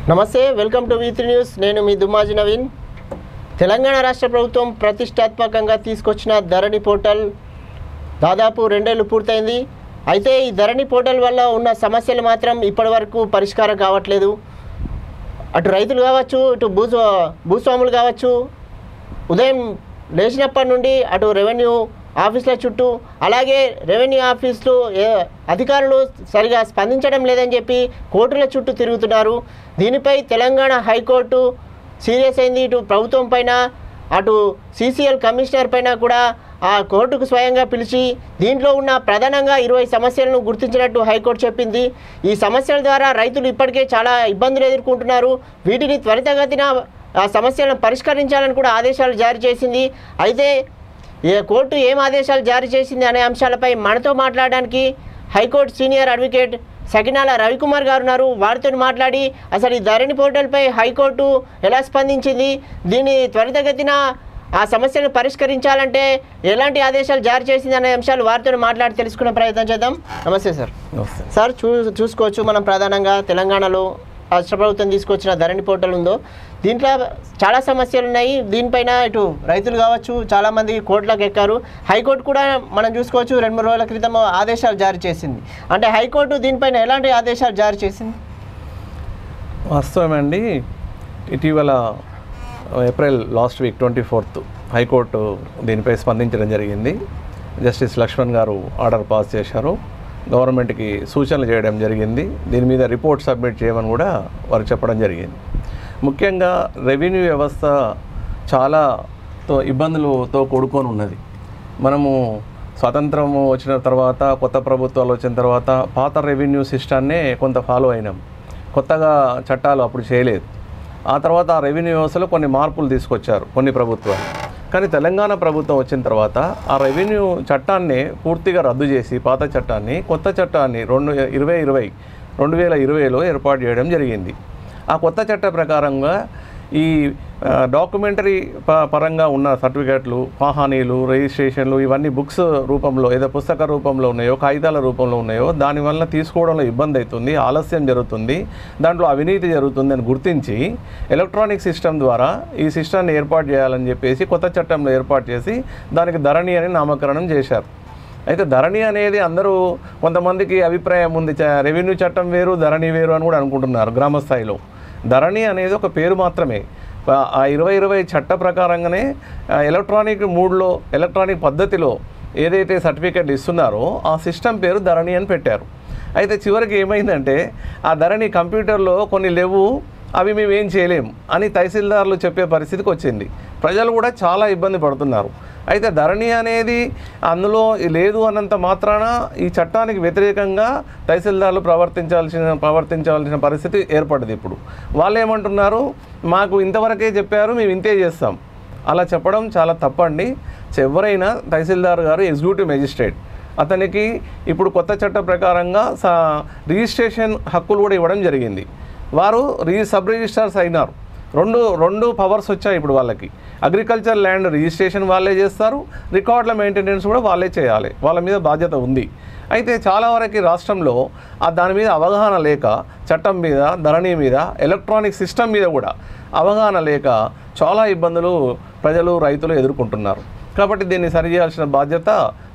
నమస్తే, welcome to V3 news. నేను మీ దుమ్మాజి నవీన్. తెలంగాణ రాష్ట్ర ప్రభుత్వం ప్రతిష్టాత్మకంగా తీసుకొచ్చిన ధరణి పోర్టల్ దాదాపు 2 ఏళ్లు పూర్తయింది. అయితే ఈ ధరణి పోర్టల్ వల్ల ఉన్న సమస్యలు మాత్రం ఇప్పటివరకు పరిష్కారం కావట్లేదు. అటు రైతులు కావచ్చు, ఇటు భూస్వాములు కావచ్చు, ఉదయం లేచినప్పటి నుండి అటు రెవెన్యూ ఆఫీసుల చుట్టూ, అలాగే రెవెన్యూ ఆఫీసులు అధికారులు సరిగా స్పందించడం లేదని చెప్పి కోర్టుల చుట్టూ తిరుగుతున్నారు. దీనిపై తెలంగాణ హైకోర్టు సీరియస్ అయింది. ఇటు ప్రభుత్వం పైన, అటు CCL కమిషనర్ పైన కూడా ఆ కోర్టుకు స్వయంగా పిలిచి దీంట్లో ఉన్న ప్రధానంగా 20 సమస్యలను గుర్తించినట్టు హైకోర్టు చెప్పింది. ఈ సమస్యల ద్వారా రైతులు ఇప్పటికే చాలా ఇబ్బందులు ఎదుర్కొంటున్నారు. వీటిని త్వరితగతిన ఆ సమస్యలను పరిష్కరించాలని కూడా ఆదేశాలు జారీ చేసింది. అయితే కోర్టు ఏం ఆదేశాలు జారీ చేసింది అనే అంశాలపై మనతో మాట్లాడడానికి హైకోర్టు సీనియర్ అడ్వకేట్ సకినాల రవికుమార్ గారు ఉన్నారు. వారితో మాట్లాడి అసలు ఈ ధరణి పోర్టల్పై హైకోర్టు ఎలా స్పందించింది, దీన్ని త్వరితగతిన ఆ సమస్యను పరిష్కరించాలంటే ఎలాంటి ఆదేశాలు జారీ చేసింది అనే అంశాలు వారితో మాట్లాడి తెలుసుకునే ప్రయత్నం చేద్దాం. నమస్తే సార్. సార్, చూసుకోవచ్చు మనం ప్రధానంగా తెలంగాణలో రాష్ట్ర ప్రభుత్వం తీసుకొచ్చిన ధరణి పోర్టల్ ఉందో దీంట్లో చాలా సమస్యలు ఉన్నాయి. దీనిపైన ఇటు రైతులు కావచ్చు చాలామంది కోర్టులకు ఎక్కారు. హైకోర్టు కూడా మనం చూసుకోవచ్చు 2-3 రోజుల క్రితం ఆదేశాలు జారీ చేసింది. అంటే హైకోర్టు దీనిపైన ఎలాంటి ఆదేశాలు జారీ చేసింది? వాస్తవమండి, ఇటీవల April last week 24th high court దీనిపై స్పందించడం జరిగింది. జస్టిస్ లక్ష్మణ్ గారు ఆర్డర్ పాస్ చేశారు. గవర్నమెంట్కి సూచనలు చేయడం జరిగింది. దీని మీద రిపోర్ట్ సబ్మిట్ చేయమని కూడా వారు చెప్పడం జరిగింది. ముఖ్యంగా రెవెన్యూ వ్యవస్థ చాలా ఇబ్బందులతో కూడుకొని ఉన్నది. మనము స్వాతంత్రం వచ్చిన తర్వాత, కొత్త ప్రభుత్వాలు వచ్చిన తర్వాత పాత రెవెన్యూ సిస్టాన్నే కొంత ఫాలో అయినాం. కొత్తగా చట్టాలు అప్పుడు చేయలేదు. ఆ తర్వాత ఆ రెవెన్యూ వ్యవస్థలో కొన్ని మార్పులు తీసుకొచ్చారు కొన్ని ప్రభుత్వాలు. కానీ తెలంగాణ ప్రభుత్వం వచ్చిన తర్వాత ఆ రెవెన్యూ చట్టాన్ని పూర్తిగా రద్దు చేసి పాత చట్టాన్ని, కొత్త చట్టాన్ని 2020లో ఏర్పాటు చేయడం జరిగింది. ఆ కొత్త చట్ట ప్రకారంగా ఈ డాక్యుమెంటరీ పరంగా ఉన్న సర్టిఫికేట్లు, పాహానీలు, రిజిస్ట్రేషన్లు ఇవన్నీ బుక్స్ రూపంలో, ఏదో పుస్తక రూపంలో ఉన్నాయో, కాగితాల రూపంలో ఉన్నాయో, దానివల్ల తీసుకోవడంలో ఇబ్బంది అవుతుంది, ఆలస్యం జరుగుతుంది, దాంట్లో అవినీతి జరుగుతుంది అని గుర్తించి ఎలక్ట్రానిక్ సిస్టమ్ ద్వారా ఈ సిస్టాన్ని ఏర్పాటు చేయాలని చెప్పేసి కొత్త చట్టంలో ఏర్పాటు చేసి దానికి ధరణి అని నామకరణం చేశారు. అయితే ధరణి అనేది అందరూ, కొంతమందికి అభిప్రాయం ఉంది, రెవెన్యూ చట్టం వేరు, ధరణి వేరు అని కూడా అనుకుంటున్నారు గ్రామస్థాయిలో. ధరణి అనేది ఒక పేరు మాత్రమే. ఆ 2020 చట్ట ప్రకారంగానే ఎలక్ట్రానిక్ మోడ్లో, ఎలక్ట్రానిక్ పద్ధతిలో ఏదైతే సర్టిఫికేట్ ఇస్తున్నారో ఆ సిస్టమ్ పేరు ధరణి అని పెట్టారు. అయితే చివరికి ఏమైందంటే ఆ ధరణి కంప్యూటర్లో కొన్ని లేవు, అవి మేము ఏం చేయలేం అని తహసీల్దార్లు చెప్పే పరిస్థితికి వచ్చింది. ప్రజలు కూడా చాలా ఇబ్బంది పడుతున్నారు. అయితే ధరణి అనేది అందులో లేదు అన్నంత మాత్రాన ఈ చట్టానికి వ్యతిరేకంగా తహసీల్దార్లు ప్రవర్తించాల్సిన పరిస్థితి ఏర్పడింది. ఇప్పుడు వాళ్ళు ఏమంటున్నారు, మాకు ఇంతవరకే చెప్పారు, మేము ఇంతే చేస్తాం. అలా చెప్పడం చాలా తప్పండి. ఎవరైనా తహసీల్దార్ గారు ఎగ్జిక్యూటివ్ మెజిస్ట్రేట్, అతనికి ఇప్పుడు కొత్త చట్ట ప్రకారంగా రిజిస్ట్రేషన్ హక్కులు కూడా ఇవ్వడం జరిగింది. వారు సబ్ రిజిస్ట్రార్స్ అయినారు. రెండు పవర్స్ వచ్చాయి ఇప్పుడు వాళ్ళకి. అగ్రికల్చర్ ల్యాండ్ రిజిస్ట్రేషన్ వాళ్ళే చేస్తారు, రికార్డుల మెయింటెనెన్స్ కూడా వాళ్ళే చేయాలి, వాళ్ళ మీద బాధ్యత ఉంది. అయితే చాలా వరకు రాష్ట్రంలో దాని మీద అవగాహన లేక, చట్టం మీద, ధరణి మీద, ఎలక్ట్రానిక్ సిస్టమ్ మీద కూడా అవగాహన లేక చాలా ఇబ్బందులు ప్రజలు, రైతులు ఎదుర్కొంటున్నారు. కాబట్టి దీన్ని సరిచేయాల్సిన బాధ్యత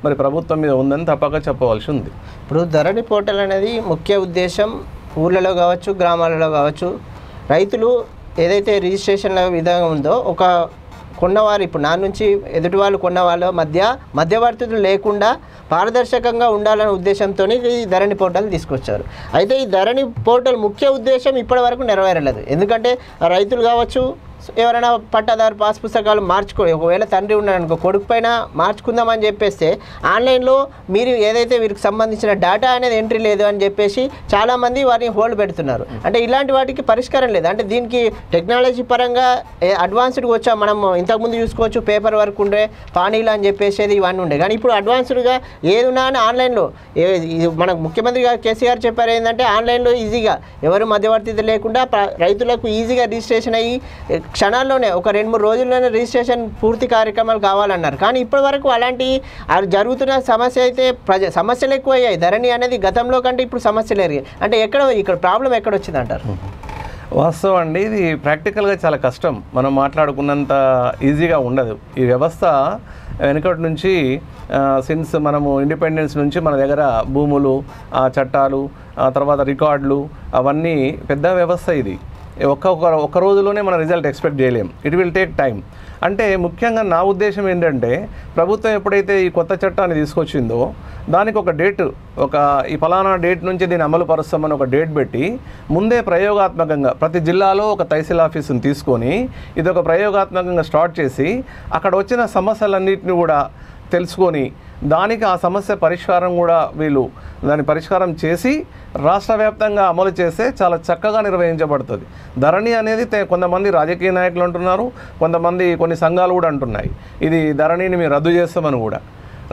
మరి ప్రభుత్వం మీద ఉందని తప్పక చెప్పవలసి ఉంది. ఇప్పుడు ధరణి పోర్టల్ అనేది ముఖ్య ఉద్దేశం ఊళ్ళలో కావచ్చు, గ్రామాలలో కావచ్చు, రైతులు ఏదైతే రిజిస్ట్రేషన్ల విధానం ఉందో, ఒక కొన్నవారు, ఇప్పుడు నా నుంచి ఎదుటి వాళ్ళు కొన్న వాళ్ళ మధ్యవర్తులు లేకుండా పారదర్శకంగా ఉండాలనే ఉద్దేశంతో ఈ ధరణి పోర్టల్ తీసుకొచ్చారు. అయితే ఈ ధరణి పోర్టల్ ముఖ్య ఉద్దేశం ఇప్పటి వరకు నెరవేరలేదు. ఎందుకంటే రైతులు కావచ్చు, ఎవరైనా పట్టాదారు పాస్ పుస్తకాలు ఒకవేళ తండ్రి ఉన్నాడనుకో, కొడుకు పైన మార్చుకుందామని చెప్పేస్తే ఆన్లైన్లో మీరు ఏదైతే వీరికి సంబంధించిన డేటా అనేది ఎంట్రీ లేదు అని చెప్పేసి చాలామంది వారిని హోల్డ్ పెడుతున్నారు. అంటే ఇలాంటి వాటికి పరిష్కారం లేదు. అంటే దీనికి టెక్నాలజీ పరంగా అడ్వాన్స్డ్గా వచ్చా. మనం ఇంతకుముందు చూసుకోవచ్చు, పేపర్ వర్క్ ఉండే, పానీలు అని చెప్పేసేది ఇవన్నీ ఉండే. కానీ ఇప్పుడు అడ్వాన్స్డ్గా ఏది ఉన్నా అని ఆన్లైన్లో, మనకు ముఖ్యమంత్రి గారు కేసీఆర్ చెప్పారు ఏంటంటే ఆన్లైన్లో ఈజీగా ఎవరు మధ్యవర్తి లేకుండా రైతులకు ఈజీగా రిజిస్ట్రేషన్ అయ్యి క్షణాల్లోనే ఒక 2-3 రోజుల్లోనే రిజిస్ట్రేషన్ పూర్తి కార్యక్రమాలు కావాలన్నారు. కానీ ఇప్పటి వరకు అలాంటి జరుగుతున్న సమస్య అయితే సమస్యలు ఎక్కువయ్యాయి. ధరణి అనేది గతంలో కంటే ఇప్పుడు సమస్యలు ఎరిగాయి. అంటే ఇక్కడ ప్రాబ్లం ఎక్కడ వచ్చింది అంటారు? వాస్తవం అండి, ఇది ప్రాక్టికల్గా చాలా కష్టం. మనం మాట్లాడుకున్నంత ఈజీగా ఉండదు. ఈ వ్యవస్థ వెనుకటి నుంచి సిన్స్ మనము ఇండిపెండెన్స్ నుంచి మన దగ్గర భూములు, చట్టాలు, తర్వాత రికార్డులు, అవన్నీ పెద్ద వ్యవస్థ. ఇది ఒక్క రోజులోనే మన రిజల్ట్ ఎక్స్పెక్ట్ చేయలేం. It will take time. అంటే ముఖ్యంగా నా ఉద్దేశం ఏంటంటే, ప్రభుత్వం ఎప్పుడైతే ఈ కొత్త చట్టాన్ని తీసుకొచ్చిందో దానికి ఒక డేట్, ఈ ఫలానా డేట్ నుంచి దీన్ని అమలు పరుస్తామని ఒక డేట్ పెట్టి ముందే ప్రయోగాత్మకంగా ప్రతి జిల్లాలో ఒక తహసీల్ ఆఫీసుని తీసుకొని ఇది ఒక ప్రయోగాత్మకంగా స్టార్ట్ చేసి అక్కడ వచ్చిన సమస్యలన్నింటినీ కూడా తెలుసుకొని దానికి ఆ సమస్య పరిష్కారం కూడా వీళ్ళు దాని పరిష్కారం చేసి రాష్ట్ర వ్యాప్తంగా అమలు చేస్తే చాలా చక్కగా నిర్వహించబడుతుంది. ధరణి అనేది కొంతమంది రాజకీయ నాయకులు అంటున్నారు, కొంతమంది కొన్ని సంఘాలు కూడా అంటున్నాయి ఇది ధరణిని మేము రద్దు చేస్తామని. కూడా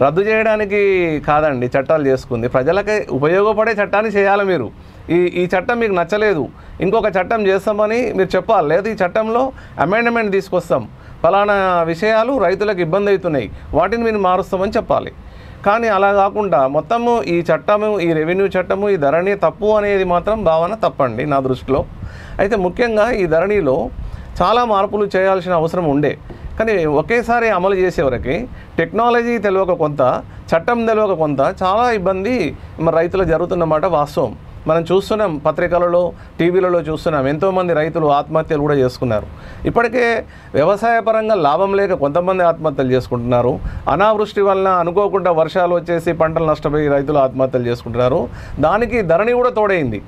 రద్దు చేయడానికి కాదండి చట్టాలు చేసుకుంది, ప్రజలకి ఉపయోగపడే చట్టాన్ని చేయాలి. మీరు ఈ చట్టం మీకు నచ్చలేదు, ఇంకొక చట్టం చేస్తామని మీరు చెప్పాలి. లేదా ఈ చట్టంలో అమెండ్మెంట్ తీసుకొస్తాం, ఫలానా విషయాలు రైతులకు ఇబ్బంది అవుతున్నాయి, వాటిని మీరు మారుస్తామని చెప్పాలి. కానీ అలా కాకుండా మొత్తము ఈ చట్టము, ఈ రెవెన్యూ చట్టము, ఈ ధరణి తప్పు అనేది మాత్రం భావన తప్పండి నా దృష్టిలో. అయితే ముఖ్యంగా ఈ ధరణిలో చాలా మార్పులు చేయాల్సిన అవసరం ఉండే, కానీ ఒకేసారి అమలు చేసేవరకి టెక్నాలజీ తెలియక కొంత, చట్టం తెలియక కొంత చాలా ఇబ్బంది మన రైతులు జరుగుతున్నమాట వాస్తవం. మనం చూస్తున్నాం, పత్రికలలో, టీవీలలో చూస్తున్నాం, ఎంతోమంది రైతులు ఆత్మహత్యలు కూడా చేసుకున్నారు. ఇప్పటికే వ్యవసాయ పరంగా లాభం లేక కొంతమంది ఆత్మహత్యలు చేసుకుంటున్నారు. అనావృష్టి వలన అనుకోకుండా వర్షాలు వచ్చేసి పంటలు నష్టపోయి రైతులు ఆత్మహత్యలు చేసుకుంటున్నారు. దానికి ధరణి కూడా తోడైంది.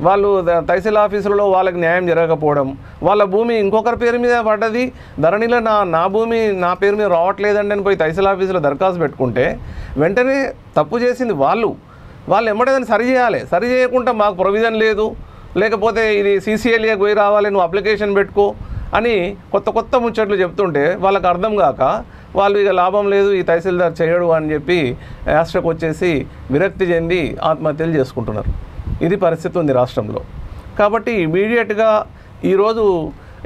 వాళ్ళు తహసీల్ ఆఫీసులలో వాళ్ళకి న్యాయం జరగకపోవడం, వాళ్ళ భూమి ఇంకొకరి పేరు మీద పడ్డది, ధరణిలో నా భూమి నా పేరు మీద రావట్లేదండి అని పోయి తహసీల్ ఆఫీసులో దరఖాస్తు పెట్టుకుంటే వెంటనే తప్పు చేసింది వాళ్ళు ఎమ్మడే దాన్ని సరి చేయాలి. సరి చేయకుండా మాకు ప్రొవిజన్ లేదు, లేకపోతే ఇది సీసీఎల్ఏ పోయి రావాలి, నువ్వు అప్లికేషన్ పెట్టుకో అని కొత్త ముచ్చట్లు చెప్తుంటే వాళ్ళకి అర్థం కాక వాళ్ళు ఇక లాభం లేదు, ఈ తహసీల్దార్ చేయడు అని చెప్పి యాస్ట్రకు వచ్చేసి విరక్తి చెంది ఆత్మహత్యలు చేసుకుంటున్నారు. ఇది పరిస్థితి ఉంది రాష్ట్రంలో. కాబట్టి ఇమీడియట్గా ఈరోజు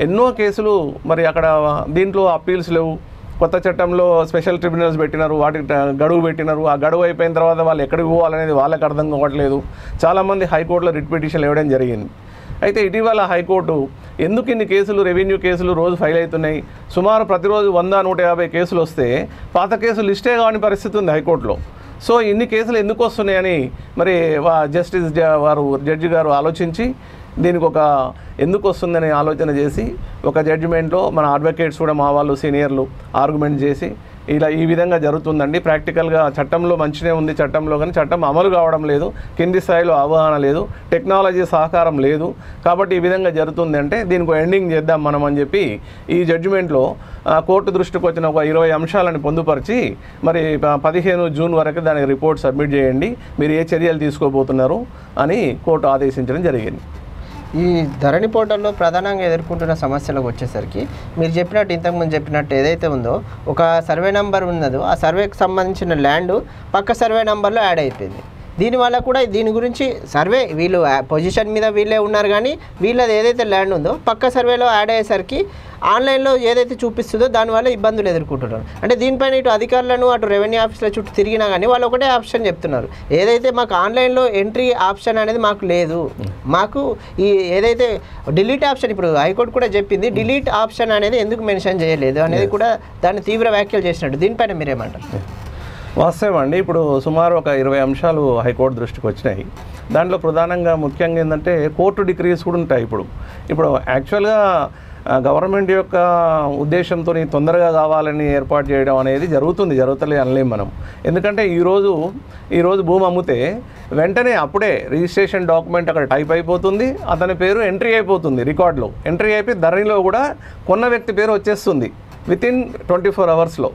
ఎన్నో కేసులు మరి అక్కడ దీంట్లో అప్పీల్స్ లేవు. కొత్త చట్టంలో స్పెషల్ ట్రిబ్యునల్స్ పెట్టినారు, వాటికి గడువు పెట్టినారు. ఆ గడువు అయిపోయిన తర్వాత వాళ్ళు ఎక్కడికి పోవాలనేది వాళ్ళకి అర్థం కావట్లేదు. చాలామంది హైకోర్టులో రిట్ పిటిషన్లు ఇవ్వడం జరిగింది. అయితే ఇటీవల హైకోర్టు ఎందుకు ఇన్ని కేసులు, రెవెన్యూ కేసులు రోజు ఫైల్ అవుతున్నాయి, సుమారు ప్రతిరోజు 100-150 కేసులు వస్తే పాత కేసులు లిస్టే కాని పరిస్థితి ఉంది హైకోర్టులో. సో ఇన్ని కేసులు ఎందుకు వస్తున్నాయని మరి జస్టిస్ జడ్జి గారు ఆలోచించి దీనికి ఎందుకు వస్తుందని ఆలోచన చేసి ఒక జడ్జిమెంట్లో మన అడ్వకేట్స్ కూడా మా వాళ్ళు సీనియర్లు ఆర్గ్యుమెంట్ చేసి ఈ విధంగా జరుగుతుందండి. ప్రాక్టికల్గా చట్టంలో మంచినే ఉంది చట్టంలో, కానీ చట్టం అమలు కావడం లేదు, కింది స్థాయిలో అవగాహన లేదు, టెక్నాలజీ సహకారం లేదు, కాబట్టి ఈ విధంగా జరుగుతుంది. అంటే దీనికి ఎండింగ్ చేద్దాం మనం అని చెప్పి ఈ జడ్జిమెంట్లో కోర్టు దృష్టికి వచ్చిన ఒక 20 అంశాలను పొందుపరిచి మరి 15 జూన్ వరకు దానికి రిపోర్ట్ సబ్మిట్ చేయండి, మీరు ఏ చర్యలు తీసుకోబోతున్నారు అని కోర్టు ఆదేశించడం జరిగింది. ఈ ధరణి పోర్టల్లో ప్రధానంగా ఎదుర్కొంటున్న సమస్యలకు వచ్చేసరికి మీరు చెప్పినట్టు, ఇంతకుముందు చెప్పినట్టు ఏదైతే ఉందో ఒక సర్వే నెంబర్ ఉన్నదో ఆ సర్వేకి సంబంధించిన ల్యాండ్ పక్క సర్వే నెంబర్లో యాడ్ అయిపోయింది. దీనివల్ల కూడా దీని గురించి సర్వే వీళ్ళు పొజిషన్ మీద వీళ్ళే ఉన్నారు, కానీ వీళ్ళది ఏదైతే ల్యాండ్ ఉందో పక్క సర్వేలో యాడ్ అయ్యేసరికి ఆన్లైన్లో ఏదైతే చూపిస్తుందో దానివల్ల ఇబ్బందులు ఎదుర్కొంటున్నారు. అంటే దీనిపైన ఇటు అధికారులను అటు రెవెన్యూ ఆఫీసుల చుట్టూ తిరిగినా కానీ వాళ్ళు ఒకటే ఆప్షన్ చెప్తున్నారు, ఏదైతే మాకు ఆన్లైన్లో ఎంట్రీ ఆప్షన్ అనేది మాకు లేదు, మాకు ఈ ఏదైతే డిలీట్ ఆప్షన్, ఇప్పుడు హైకోర్టు కూడా చెప్పింది డిలీట్ ఆప్షన్ అనేది ఎందుకు మెన్షన్ చేయలేదు అనేది కూడా దాన్ని తీవ్ర వ్యాఖ్యలు చేసినట్టు. దీనిపైన మీరేమంటారు? వాస్తవం అండి, ఇప్పుడు సుమారు ఒక 20 అంశాలు హైకోర్టు దృష్టికి వచ్చినాయి. దాంట్లో ప్రధానంగా ముఖ్యంగా ఏంటంటే కోర్టు డిక్రీస్ కూడా ఉంటాయి. ఇప్పుడు యాక్చువల్గా గవర్నమెంట్ యొక్క ఉద్దేశంతో తొందరగా కావాలని ఏర్పాటు చేయడం అనేది జరుగుతలే అనలేం మనం. ఎందుకంటే ఈరోజు భూమి అమ్మితే వెంటనే అప్పుడే రిజిస్ట్రేషన్ డాక్యుమెంట్ అక్కడ టైప్ అయిపోతుంది, అతని పేరు ఎంట్రీ అయిపోతుంది, రికార్డులో ఎంట్రీ అయిపోయి ధరణిలో కూడా కొన్న వ్యక్తి పేరు వచ్చేస్తుంది వితిన్ 24 అవర్స్లో.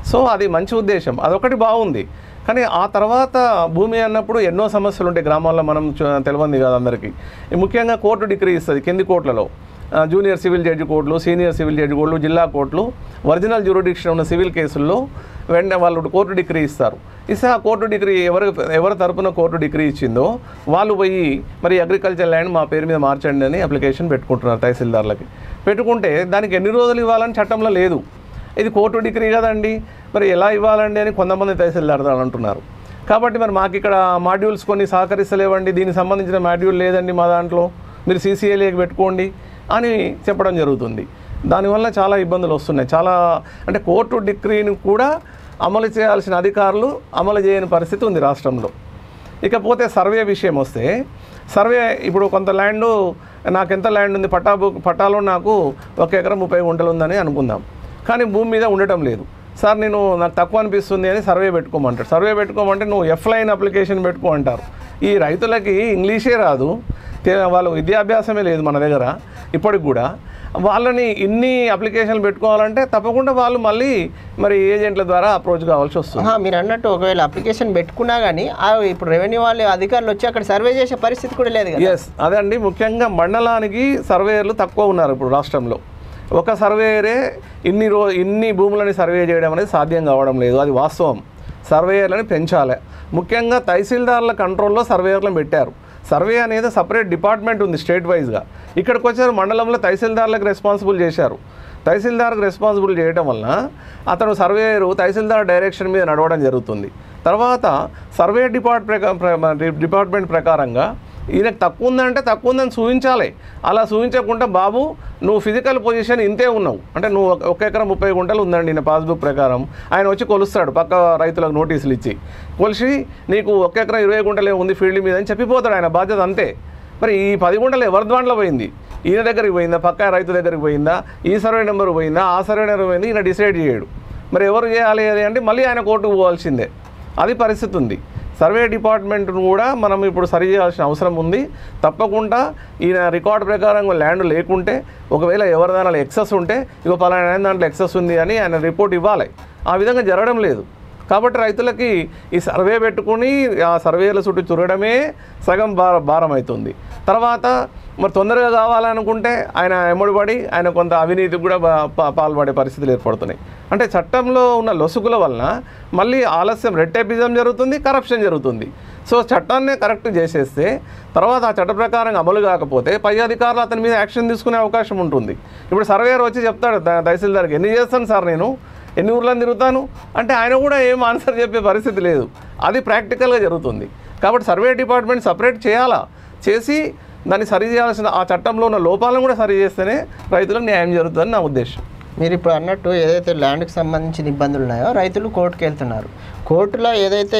సో అది మంచి ఉద్దేశం, అదొకటి బాగుంది. కానీ ఆ తర్వాత భూమి అన్నప్పుడు ఎన్నో సమస్యలు ఉంటాయి గ్రామాల్లో, మనం తెలియంది కాదు అందరికీ. ముఖ్యంగా కోర్టు డిగ్రీ ఇస్తుంది కింది కోర్టులలో, జూనియర్ సివిల్ జడ్జి కోర్టులు, సీనియర్ సివిల్ జడ్జి కోర్టులు, జిల్లా కోర్టులు, ఒరిజినల్ జ్యూరిడిక్షన్ ఉన్న సివిల్ కేసుల్లో వెంటనే వాళ్ళు కోర్టు డిగ్రీ ఇస్తారు. ఆ కోర్టు డిగ్రీ ఎవరి తరపున కోర్టు డిగ్రీ ఇచ్చిందో వాళ్ళు పోయి మరి అగ్రికల్చర్ ల్యాండ్ మా పేరు మీద మార్చండి అని అప్లికేషన్ పెట్టుకుంటున్నారు తహసీల్దార్లకి. పెట్టుకుంటే దానికి ఎన్ని రోజులు ఇవ్వాలని చట్టంలో లేదు. ఇది కోర్టు డిగ్రీ కదండి, మరి ఎలా ఇవ్వాలండి అని కొంతమంది తహసీల్దార్లు అంటున్నారు. కాబట్టి మరి మాకు ఇక్కడ మాడ్యూల్స్ కొన్ని సహకరిస్తలేవండి, దీనికి సంబంధించిన మాడ్యూల్ లేదండి మా దాంట్లో, మీరు సీసీఎల్ఏకి పెట్టుకోండి అని చెప్పడం జరుగుతుంది. దానివల్ల చాలా ఇబ్బందులు వస్తున్నాయి. చాలా అంటే కోర్టు డిక్రీని కూడా అమలు చేయాల్సిన అధికారులు అమలు చేయని పరిస్థితి ఉంది రాష్ట్రంలో. ఇకపోతే సర్వే విషయం వస్తే, సర్వే ఇప్పుడు కొంత ల్యాండ్, నాకు ఎంత ల్యాండ్ ఉంది, పట్టాలో నాకు 1 ఎకరం 30 గుంటలు ఉందని అనుకుందాం, కానీ భూమి మీద ఉండటం లేదు. సార్ నాకు తక్కువ అనిపిస్తుంది అని సర్వే పెట్టుకోమంటారు. సర్వే పెట్టుకోమంటే నువ్వు ఎఫ్లైన్ అప్లికేషన్ పెట్టుకో అంటారు. ఈ రైతులకి ఇంగ్లీషే రాదు, వాళ్ళ విద్యాభ్యాసమే లేదు మన దగ్గర ఇప్పటికి కూడా. వాళ్ళని ఇన్ని అప్లికేషన్లు పెట్టుకోవాలంటే తప్పకుండా వాళ్ళు మళ్ళీ మరి ఏజెంట్ల ద్వారా అప్రోచ్ కావాల్సి వస్తుంది. మీరు అన్నట్టు ఒకవేళ అప్లికేషన్ పెట్టుకున్నా కానీ ఇప్పుడు రెవెన్యూ వాళ్ళు అధికారులు వచ్చి అక్కడ సర్వే చేసే పరిస్థితి కూడా లేదు కదా. ఎస్, అదే అండి. ముఖ్యంగా మండలానికి సర్వేయర్లు తక్కువ ఉన్నారు ఇప్పుడు రాష్ట్రంలో. ఒక సర్వేయరే ఇన్ని భూములని సర్వే చేయడం అనేది సాధ్యం కావడం లేదు, అది వాస్తవం. సర్వేయర్లని పెంచాలి. ముఖ్యంగా తహసీల్దార్ల కంట్రోల్లో సర్వేయర్లను పెట్టారు. సర్వే అనేది సపరేట్ డిపార్ట్మెంట్ ఉంది స్టేట్ వైజ్గా. ఇక్కడికి వచ్చారు మండలంలో తహసీల్దార్లకు రెస్పాన్సిబుల్ చేశారు. తహసీల్దార్కి రెస్పాన్సిబుల్ చేయడం వలన అతను సర్వేయరు తహసీల్దార్ డైరెక్షన్ మీద నడవడం జరుగుతుంది. తర్వాత సర్వే డిపార్ట్మెంట్ ప్రకారంగా ఈయనకు తక్కువ ఉందంటే తక్కువ ఉందని చూపించాలి. అలా చూపించకుండా బాబు నువ్వు ఫిజికల్ పొజిషన్ ఇంతే ఉన్నావు అంటే నువ్వు 1 ఎకరం 30 గుంటలు ఉందండి నా పాస్బుక్ ప్రకారం, ఆయన వచ్చి కొలుస్తాడు పక్క రైతులకు నోటీసులు ఇచ్చి, కొలిసి నీకు 1 ఎకరం 20 గుంటలే ఉంది ఫీల్డ్ మీద అని చెప్పిపోతాడు, ఆయన బాధ్యత అంతే. మరి ఈ 10 గుంటలు ఎవరి దాంట్లో పోయింది? ఈయన దగ్గరికి పోయిందా, పక్క రైతు దగ్గరికి పోయిందా, ఈ సర్వే నెంబర్ పోయిందా, ఆ సర్వే నెంబర్ పోయింది, ఈయన డిసైడ్ చేయడు. మరి ఎవరు చేయాలి అది అంటే మళ్ళీ ఆయన కోర్టుకు పోవాల్సిందే, అది పరిస్థితి ఉంది. సర్వే డిపార్ట్మెంట్ను కూడా మనం ఇప్పుడు సరి చేయాల్సిన అవసరం ఉంది. తప్పకుండా ఈయన రికార్డు ప్రకారం ల్యాండ్ లేకుంటే, ఒకవేళ ఎవరి దాంట్లో ఎక్సెస్ ఉంటే ఇగో పలానా దాంట్లో ఎక్సెస్ ఉంది అని ఆయన రిపోర్ట్ ఇవ్వాలి. ఆ విధంగా జరగడం లేదు. కాబట్టి రైతులకి ఈ సర్వే పెట్టుకుని ఆ సర్వేల చుట్టూ తిరగడమే సగం భారం అవుతుంది. తర్వాత మరి తొందరగా కావాలనుకుంటే ఆయన ఎమ్మడిపడి ఆయన కొంత అవినీతికి కూడా పాల్పడే పరిస్థితులు ఏర్పడుతున్నాయి. అంటే చట్టంలో ఉన్న లొసుగుల వలన మళ్ళీ ఆలస్యం, రెట్టేపిజం జరుగుతుంది, కరప్షన్ జరుగుతుంది. సో చట్టాన్నే కరెక్ట్ చేసేస్తే తర్వాత ఆ చట్ట ప్రకారం అమలు కాకపోతే పై అధికారులు అతని మీద యాక్షన్ తీసుకునే అవకాశం ఉంటుంది. ఇప్పుడు సర్వేయర్ వచ్చి చెప్తాడు తహసీల్దార్కి, ఎన్ని చేస్తాను సార్ నేను, ఎన్ని ఊర్లను తిరుగుతాను అంటే ఆయన కూడా ఏం ఆన్సర్ చెప్పే పరిస్థితి లేదు. అది ప్రాక్టికల్గా జరుగుతుంది. కాబట్టి సర్వే డిపార్ట్మెంట్ సపరేట్ చేయాలా, చేసి దాన్ని సరి చేయాల్సిన ఆ చట్టంలో ఉన్న లోపాలను కూడా సరి చేస్తేనే రైతులకు న్యాయం జరుగుతుందని నా ఉద్దేశం. మీరు ఇప్పుడు అన్నట్టు ఏదైతే ల్యాండ్కి సంబంధించిన ఇబ్బందులు ఉన్నాయో రైతులు కోర్టుకు వెళ్తున్నారు. కోర్టులో ఏదైతే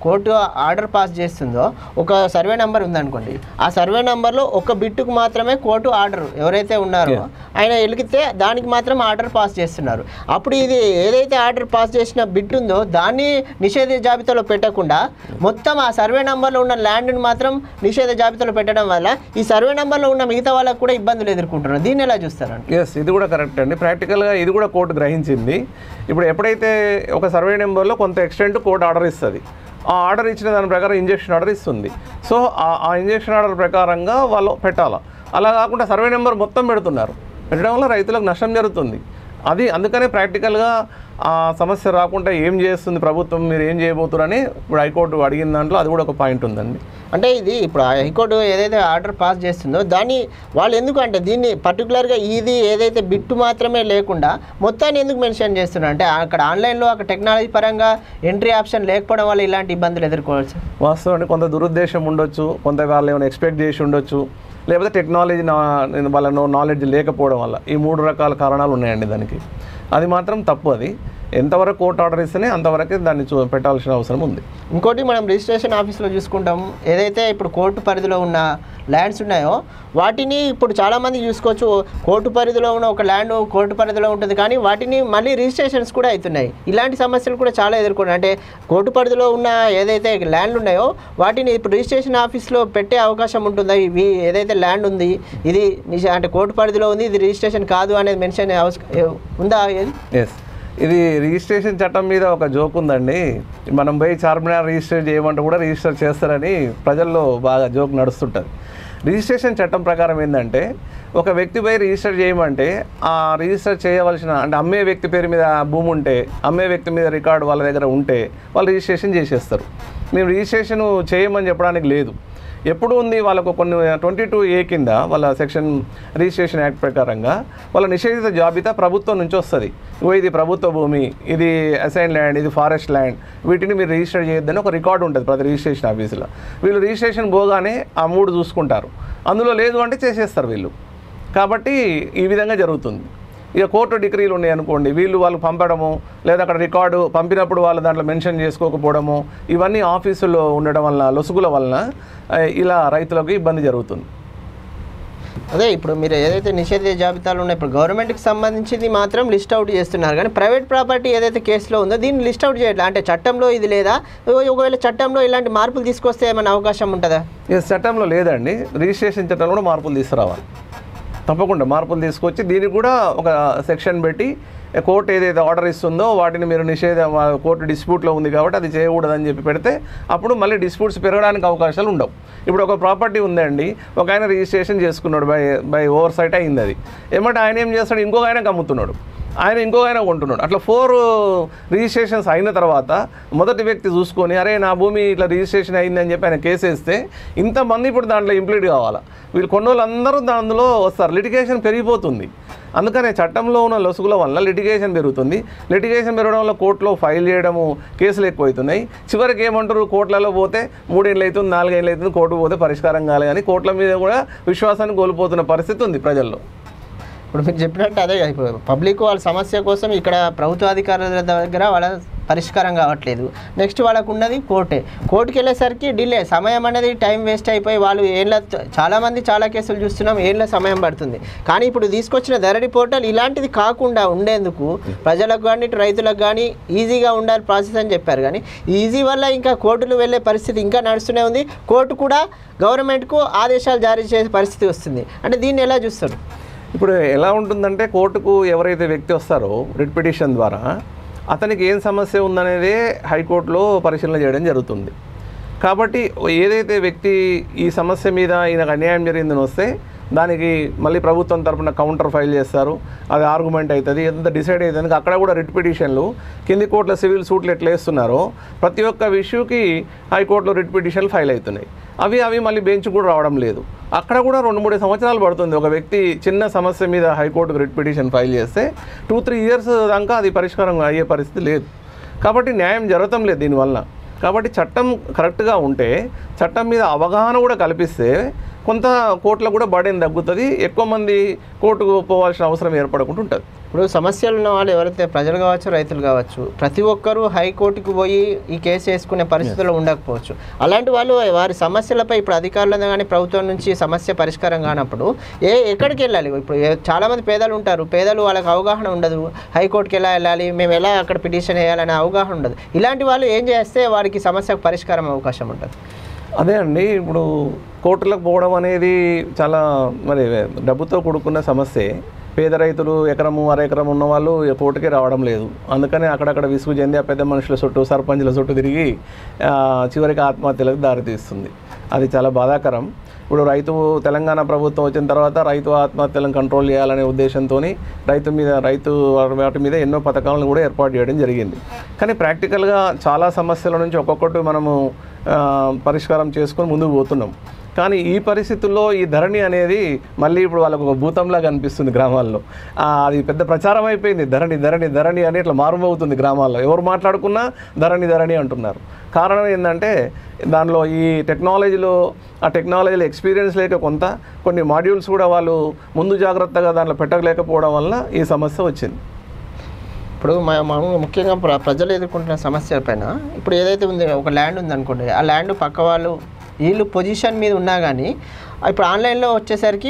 కోర్టు ఆర్డర్ పాస్ చేస్తుందో ఒక సర్వే నెంబర్ ఉందనుకోండి, ఆ సర్వే నెంబర్లో ఒక బిట్టుకు మాత్రమే కోర్టు ఆర్డర్ ఎవరైతే ఉన్నారో ఆయన వెలిగితే దానికి మాత్రం ఆర్డర్ పాస్ చేస్తున్నారు. అప్పుడు ఇది ఏదైతే ఆర్డర్ పాస్ చేసిన బిట్ ఉందో దాన్ని నిషేధ జాబితాలో పెట్టకుండా మొత్తం ఆ సర్వే నెంబర్లో ఉన్న ల్యాండ్ని మాత్రం నిషేధ జాబితాలో పెట్టడం వల్ల ఈ సర్వే నెంబర్లో ఉన్న మిగతా వాళ్ళకు కూడా ఇబ్బందులు ఎదుర్కొంటున్నారు. దీన్ని ఎలా చూస్తారండి? ఎస్, ఇది కూడా కరెక్ట్ అండి. ప్రాక్టికల్గా ఇది కూడా కోర్టు గ్రహించింది. ఇప్పుడు ఎప్పుడైతే ఒక సర్వే నెంబర్లో కొంత ఎక్స్టెంట్ కోర్టు ఆర్డర్ ఇస్తుంది, ఆ ఆర్డర్ ఇచ్చిన దాని ప్రకారం ఇంజెక్షన్ ఆర్డర్ ఇస్తుంది. సో ఆ ఇంజెక్షన్ ఆర్డర్ ప్రకారంగా వాళ్ళు పెట్టాలి. అలా కాకుండా సర్వే నెంబర్ మొత్తం పెట్టడం వల్ల రైతులకు నష్టం జరుగుతుంది. అది అందుకనే ప్రాక్టికల్గా ఆ సమస్య రాకుండా ఏం చేస్తుంది ప్రభుత్వం, మీరు ఏం చేయబోతున్నారని ఇప్పుడు హైకోర్టు అడిగిన దాంట్లో అది కూడా ఒక పాయింట్ ఉందండి. అంటే ఇది ఇప్పుడు హైకోర్టు ఏదైతే ఆర్డర్ పాస్ చేస్తుందో దాన్ని వాళ్ళు ఎందుకు అంటే దీన్ని పర్టికులర్గా ఇది ఏదైతే బిట్టు మాత్రమే లేకుండా మొత్తాన్ని ఎందుకు మెన్షన్ చేస్తున్నారు అంటే అక్కడ ఆన్లైన్లో అక్కడ టెక్నాలజీ పరంగా ఎంట్రీ ఆప్షన్ లేకపోవడం వల్ల ఇలాంటి ఇబ్బందులు ఎదుర్కోవచ్చు. వాస్తవానికి కొంత దురుద్దేశం ఉండొచ్చు, కొంత వాళ్ళు ఏమైనా ఎక్స్పెక్ట్ చేసి ఉండొచ్చు, లేకపోతే టెక్నాలజీ వాళ్ళ నాలెడ్జ్ లేకపోవడం వల్ల ఈ 3 రకాల కారణాలు ఉన్నాయండి దానికి. అది మాత్రం తప్పు. అది ఎంతవరకు కోర్టు ఆర్డర్ ఇస్తేనే అంతవరకే దాన్ని పెట్టాల్సిన అవసరం ఉంది. ఇంకోటి మనం రిజిస్ట్రేషన్ ఆఫీస్లో చూసుకుంటాం, ఏదైతే ఇప్పుడు కోర్టు పరిధిలో ఉన్న ల్యాండ్స్ ఉన్నాయో వాటిని ఇప్పుడు చాలామంది చూసుకోవచ్చు. కోర్టు పరిధిలో ఉన్న ఒక ల్యాండ్ కోర్టు పరిధిలో ఉంటుంది, కానీ వాటిని మళ్ళీ రిజిస్ట్రేషన్స్ కూడా అవుతున్నాయి. ఇలాంటి సమస్యలు కూడా చాలా ఎదుర్కొన్నాయి. అంటే కోర్టు పరిధిలో ఉన్న ఏదైతే ల్యాండ్లు ఉన్నాయో వాటిని ఇప్పుడు రిజిస్ట్రేషన్ ఆఫీస్లో పెట్టే అవకాశం ఉంటుందా? ఇవి ఏదైతే ల్యాండ్ ఉంది ఇది అంటే కోర్టు పరిధిలో ఉంది, ఇది రిజిస్ట్రేషన్ కాదు అనేది మెన్షన్ ఉందా? ఎస్, ఇది రిజిస్ట్రేషన్ చట్టం మీద ఒక జోక్ ఉందండి. మనం పోయి చార్మినార్ రిజిస్టర్ చేయమంటే కూడా రిజిస్టర్ చేస్తారని ప్రజల్లో బాగా జోక్ నడుస్తుంటుంది. రిజిస్ట్రేషన్ చట్టం ప్రకారం ఏంటంటే ఒక వ్యక్తి పోయి రిజిస్టర్ చేయమంటే ఆ రిజిస్టర్ చేయవలసిన అంటే అమ్మే వ్యక్తి పేరు మీద భూమి ఉంటే, అమ్మే వ్యక్తి మీద రికార్డు వాళ్ళ దగ్గర ఉంటే వాళ్ళు రిజిస్ట్రేషన్ చేసేస్తారు. మేము రిజిస్ట్రేషన్ చేయమని చెప్పడానికి లేదు. ఎప్పుడు ఉంది వాళ్ళకు కొన్ని 22A కింద వాళ్ళ సెక్షన్ రిజిస్ట్రేషన్ యాక్ట్ ప్రకారంగా వాళ్ళ నిషేధిత జాబితా ప్రభుత్వం నుంచి వస్తుంది. ఇది ప్రభుత్వ భూమి, ఇది అసైన్ ల్యాండ్, ఇది ఫారెస్ట్ ల్యాండ్, వీటిని మీరు రిజిస్టర్ చేయొద్దని ఒక రికార్డు ఉంటుంది ప్రతి రిజిస్ట్రేషన్ ఆఫీసులో. వీళ్ళు రిజిస్ట్రేషన్ పోగానే ఆ 3 చూసుకుంటారు, అందులో లేదు అంటే చేసేస్తారు వీళ్ళు. కాబట్టి ఈ విధంగా జరుగుతుంది. ఇక కోర్టు డిగ్రీలు ఉన్నాయి అనుకోండి, వాళ్ళు పంపడము లేదా అక్కడ రికార్డు పంపినప్పుడు వాళ్ళు దాంట్లో మెన్షన్ చేసుకోకపోవడము, ఇవన్నీ ఆఫీసుల్లో ఉండడం వలన లొసుగుల వలన ఇలా రైతులకు ఇబ్బంది జరుగుతుంది. అదే ఇప్పుడు మీరు ఏదైతే నిషేధిత జాబితాలు ఉన్నాయి, ఇప్పుడు గవర్నమెంట్కి సంబంధించింది మాత్రం లిస్ట్ అవుట్ చేస్తున్నారు, కానీ ప్రైవేట్ ప్రాపర్టీ ఏదైతే కేసులో ఉందో దీన్ని లిస్ట్ అవుట్ చేయట్లేదు. అంటే చట్టంలో ఇది లేదా, ఒకవేళ చట్టంలో ఇలాంటి మార్పులు తీసుకొస్తే ఏమైనా అవకాశం ఉంటుందా? చట్టంలో లేదండి, రిజిస్ట్రేషన్ చట్టంలో కూడా మార్పులు తీసుకురావాలి. తప్పకుండా మార్పులు తీసుకొచ్చి దీనికి కూడా ఒక సెక్షన్ పెట్టి కోర్టు ఏదైతే ఆర్డర్ ఇస్తుందో వాటిని మీరు కోర్టు డిస్ప్యూట్లో ఉంది కాబట్టి అది చేయకూడదని చెప్పి పెడితే అప్పుడు మళ్ళీ డిస్ప్యూట్స్ పెరగడానికి అవకాశాలు ఉండవు. ఇప్పుడు ఒక ప్రాపర్టీ ఉందండి, ఒక ఆయన రిజిస్ట్రేషన్ చేసుకున్నాడు, బై ఓవర్ సైట్ అయింది. అది ఏమంటే ఆయన ఏం చేస్తాడు, ఇంకొక ఆయనకు అమ్ముతున్నాడు, ఆయన ఇంకొక ఆయన కొంటున్నాడు. అట్లా 4 రిజిస్ట్రేషన్స్ అయిన తర్వాత మొదటి వ్యక్తి చూసుకొని అరే నా భూమి ఇట్లా రిజిస్ట్రేషన్ అయిందని చెప్పి ఆయన కేసు వేస్తే ఇంతమంది ఇప్పుడు దాంట్లో ఇంప్లీట్ కావాలా, వీళ్ళు కొన్నోళ్ళందరూ దానిలో వస్తారు, లిటిగేషన్ పెరిగిపోతుంది. అందుకనే చట్టంలో ఉన్న లొసుగుల వల్ల లిటిగేషన్ పెరుగుతుంది. లిటిగేషన్ పెరగడం వల్ల కోర్టులో ఫైల్ చేయడము, కేసులు ఎక్కువవుతున్నాయి. చివరికి ఏమంటారు, కోర్టులలో పోతే 3 ఏళ్ళు అవుతుంది, 4 ఏళ్ళు అవుతుంది, కోర్టుకు పోతే పరిష్కారం కాలే అని కోర్టుల మీద కూడా విశ్వాసాన్ని కోల్పోతున్న పరిస్థితి ఉంది ప్రజల్లో. ఇప్పుడు మీరు చెప్పినట్టు అదే ఇప్పుడు పబ్లిక్ వాళ్ళ సమస్య కోసం ఇక్కడ ప్రభుత్వ అధికారుల దగ్గర వాళ్ళ పరిష్కారం కావట్లేదు. నెక్స్ట్ వాళ్ళకు ఉన్నది కోర్టుకి వెళ్ళేసరికి డిలే, సమయం అనేది టైం వేస్ట్ అయిపోయి వాళ్ళు చాలామంది చాలా కేసులు చూస్తున్నాం, ఏళ్ళ సమయం పడుతుంది. కానీ ఇప్పుడు తీసుకొచ్చిన ధరణి పోర్టల్ ఇలాంటిది కాకుండా ఉండేందుకు ప్రజలకు కానీ రైతులకు కానీ ఈజీగా ఉండాలి ప్రాసెస్ అని చెప్పారు. కానీ ఈజీ వల్ల ఇంకా కోర్టులు వెళ్ళే పరిస్థితి ఇంకా నడుస్తూనే ఉంది. కోర్టు కూడా గవర్నమెంట్కు ఆదేశాలు జారీ చేసే పరిస్థితి వస్తుంది. అంటే దీన్ని ఎలా చూస్తారు? ఇప్పుడు ఎలా ఉంటుందంటే కోర్టుకు ఎవరైతే వ్యక్తి వస్తారో రిట్ పిటిషన్ ద్వారా అతనికి ఏం సమస్య ఉందనేదే హైకోర్టులో పరిశీలన చేయడం జరుగుతుంది. కాబట్టి ఏదైతే వ్యక్తి ఈ సమస్య మీద ఈయనకు అన్యాయం జరిగిందని వస్తే దానికి మళ్ళీ ప్రభుత్వం తరపున కౌంటర్ ఫైల్ చేస్తారు, అది ఆర్గ్యుమెంట్ అవుతుంది, ఎంత డిసైడ్ అవుతుంది. అక్కడ కూడా రిట్ పిటిషన్లు కింది కోర్టుల సివిల్ సూట్లు ఎట్లా వేస్తున్నారో ప్రతి ఒక్క ఇష్యూకి హైకోర్టులో రిట్ పిటిషన్లు ఫైల్ అవుతున్నాయి. అవి మళ్ళీ బెంచ్ కూడా రావడం లేదు. అక్కడ కూడా 2-3 సంవత్సరాలు పడుతుంది. ఒక వ్యక్తి చిన్న సమస్య మీద హైకోర్టుకు రిట్ పిటిషన్ ఫైల్ చేస్తే 2-3 ఇయర్స్ దాకా అది పరిష్కారం అయ్యే పరిస్థితి లేదు. కాబట్టి న్యాయం జరగటం లేదు దీనివల్ల. కాబట్టి చట్టం కరెక్ట్గా ఉంటే, చట్టం మీద అవగాహన కూడా కల్పిస్తే కొంత కోర్టులకు కూడా బర్డెన్ తగ్గుతుంది, ఎక్కువ మంది కోర్టుకు పోవాల్సిన అవసరం ఏర్పడకుండా ఉంటుంది. ఇప్పుడు సమస్యలు ఉన్న వాళ్ళు ఎవరైతే ప్రజలు కావచ్చు, రైతులు కావచ్చు, ప్రతి ఒక్కరూ హైకోర్టుకు పోయి ఈ కేసు వేసుకునే పరిస్థితుల్లో ఉండకపోవచ్చు. అలాంటి వాళ్ళు వారి సమస్యలపై ఇప్పుడు అధికారులు కానీ ప్రభుత్వం నుంచి సమస్య పరిష్కారం కానప్పుడు ఎక్కడికి వెళ్ళాలి? ఇప్పుడు చాలామంది పేదలు ఉంటారు, పేదలు వాళ్ళకి అవగాహన ఉండదు, హైకోర్టుకి ఎలా వెళ్ళాలి, మేము ఎలా అక్కడ పిటిషన్ వేయాలనే అవగాహన ఉండదు. ఇలాంటి వాళ్ళు ఏం చేస్తే వారికి సమస్యకు పరిష్కారం అవకాశం ఉంటుంది? అదే అండి, ఇప్పుడు కోర్టులకు పోవడం అనేది చాలా మరి డబ్బుతో కూడుకున్న సమస్యే. పేద రైతులు ఎకరము అరెకరం ఉన్న వాళ్ళు కోర్టుకే రావడం లేదు. అందుకని అక్కడక్కడ విసుగు చెంది ఆ పెద్ద మనుషుల చుట్టూ, సర్పంచుల చుట్టూ తిరిగి చివరికి ఆత్మహత్యలకు దారితీస్తుంది. అది చాలా బాధాకరం. ఇప్పుడు తెలంగాణ ప్రభుత్వం వచ్చిన తర్వాత రైతు ఆత్మహత్యలను కంట్రోల్ చేయాలనే ఉద్దేశంతో రైతు వాటి మీద ఎన్నో పథకాలను కూడా ఏర్పాటు చేయడం జరిగింది. కానీ ప్రాక్టికల్గా చాలా సమస్యల నుంచి ఒక్కొక్కటి మనము పరిష్కారం చేసుకొని ముందుకు పోతున్నాం. కానీ ఈ పరిస్థితుల్లో ఈ ధరణి అనేది మళ్ళీ ఇప్పుడు వాళ్ళకు ఒక భూతంలా కనిపిస్తుంది గ్రామాల్లో. అది పెద్ద ప్రచారం అయిపోయింది, ధరణి ధరణి ధరణి అని ఇట్లా మారుమవుతుంది గ్రామాల్లో. ఎవరు మాట్లాడుకున్నా ధరణి ధరణి అంటున్నారు. కారణం ఏంటంటే దానిలో ఈ టెక్నాలజీలో ఎక్స్పీరియన్స్ లేక కొన్ని మాడ్యూల్స్ కూడా వాళ్ళు ముందు జాగ్రత్తగా దాంట్లో పెట్టలేకపోవడం వల్ల ఈ సమస్య వచ్చింది. ఇప్పుడు ముఖ్యంగా ప్రజలు ఎదుర్కొంటున్న సమస్యల పైన ఇప్పుడు ఏదైతే ఉంది, ఒక ల్యాండ్ ఉందనుకోండి, ఆ ల్యాండ్ పక్క వీళ్ళు పొజిషన్ మీద ఉన్నా కానీ ఇప్పుడు ఆన్లైన్లో వచ్చేసరికి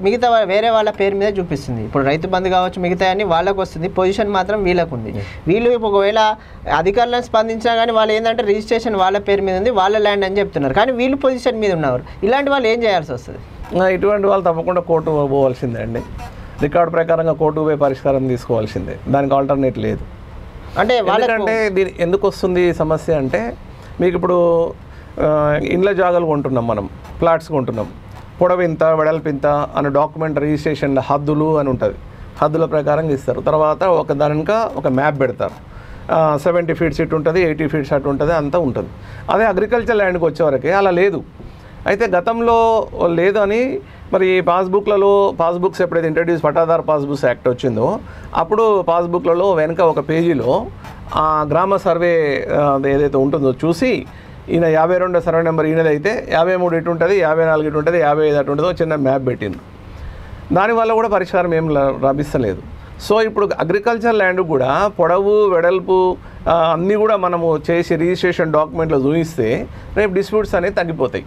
మిగతా వేరే వాళ్ళ పేరు మీద చూపిస్తుంది. ఇప్పుడు రైతు బంధు కావచ్చు, మిగతా అన్ని వాళ్ళకు వస్తుంది, పొజిషన్ మాత్రం వీళ్ళకు ఉంది. వీళ్ళు ఒకవేళ అధికారులను స్పందించినా కానీ వాళ్ళు ఏంటంటే రిజిస్ట్రేషన్ వాళ్ళ పేరు మీద ఉంది, వాళ్ళ ల్యాండ్ అని చెప్తున్నారు, కానీ వీళ్ళు పొజిషన్ మీద ఉన్నారు. ఇలాంటి వాళ్ళు ఏం చేయాల్సి వస్తుంది? ఇటువంటి వాళ్ళు తప్పకుండా కోర్టు పోవాల్సిందే అండి. రికార్డు ప్రకారంగా కోర్టుకు పోయి పరిష్కారం తీసుకోవాల్సిందే, దానికి ఆల్టర్నేట్ లేదు. అంటే వాళ్ళకంటే దీని ఎందుకు వస్తుంది సమస్య అంటే, మీకు ఇప్పుడు ఇండ్ల జాగాలు కొంటున్నాం, మనం ఫ్లాట్స్ కొంటున్నాం, పొడవు ఇంత వెడల్పు ఇంత అనే డాక్యుమెంట్ రిజిస్ట్రేషన్ హద్దులు అని ఉంటుంది, హద్దుల ప్రకారం ఇస్తారు. తర్వాత దానిక ఒక మ్యాప్ పెడతారు, 70 ఫీట్స్ ఇటు ఉంటుంది, 80 ఫీట్స్ అటు ఉంటుంది, అంతా ఉంటుంది. అదే అగ్రికల్చర్ ల్యాండ్కి వచ్చేవరకే అలా లేదు. అయితే గతంలో లేదని మరి పాస్బుక్స్ ఎప్పుడైతే ఇంట్రడ్యూస్ పట్టాదారు పాస్బుక్స్ యాక్ట్ వచ్చిందో అప్పుడు పాస్బుక్లలో వెనుక ఒక పేజీలో ఆ గ్రామ సర్వే ఏదైతే ఉంటుందో చూసి ఈయన 52వ సర్వే నెంబర్ ఈయనదైతే 53 ఇటు ఉంటుంది, 54 ఇటు ఉంటుంది, 55 అటు ఉంటుందో చిన్న మ్యాప్ పెట్టింది. దానివల్ల కూడా పరిష్కారం ఏం లభిస్తలేదు. సో ఇప్పుడు అగ్రికల్చర్ ల్యాండ్ కూడా పొడవు వెడల్పు అన్నీ కూడా మనము చేసి రిజిస్ట్రేషన్ డాక్యుమెంట్లో చూపిస్తే రేపు డిస్ప్యూట్స్ అనేవి తగ్గిపోతాయి.